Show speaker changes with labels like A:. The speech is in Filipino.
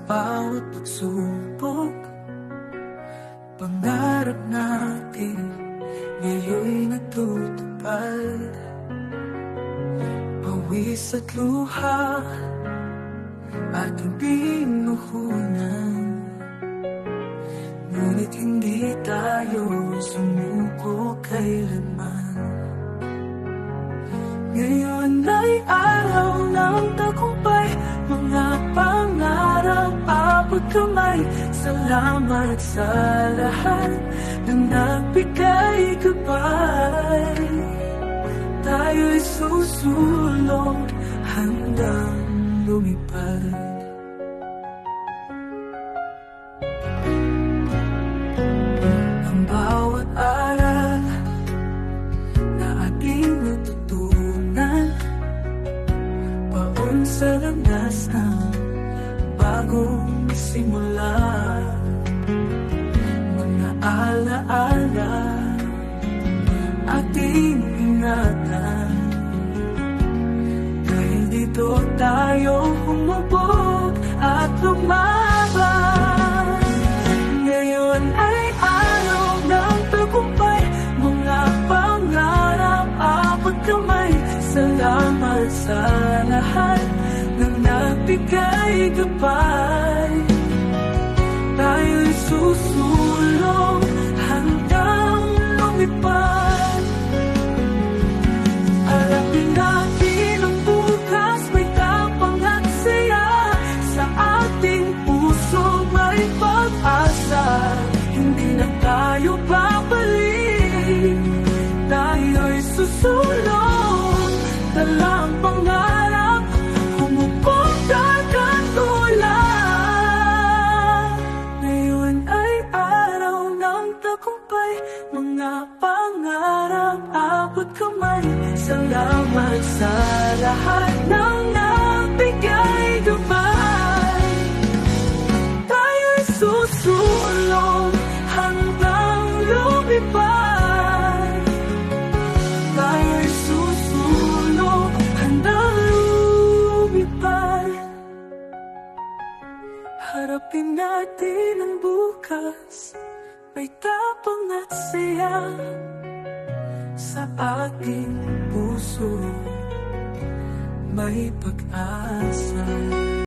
A: bawat pagsubok, pangarap natin ngayon'y natutupad. Pawis at luha, ating binuhunan, ngunit hindi tayo sumuko kailanman. Ngayon ay araw ng tagumpay, mga pangarap abot kamay. Salamat sa lahat ng nagbigay gabay. Tayo'y susulong hanggang lumipad. Ang bawat aral na ating natutunan, paon sa landas ng bagong simula. Mga alaala ating ingatan, dahil dito tayo humubog at lumaban. Ngayon ay araw ng tagumpay, mga pangarap abot kamay. Salamat sa lahat ng nagbigay gabay. Tayo'y susulong hanggang lumipad. Harapin natin ang bukas, may tapang at saya. Sa ating puso may pag-asa, hindi na tayo babalik. Tayo'y susulong, dalang pangarap, humubog dagat ulan. Ngayon ay araw ng tagumpay, mga pangarap abot kamay. Salamat sa lahat ng nagbigay gabay. Tayo'y susulong hanggang lumipad. Tayo'y susulong hanggang lumipad. Harapin natin ang bukas, may tapang at saya. Sa ating puso may pag-asa.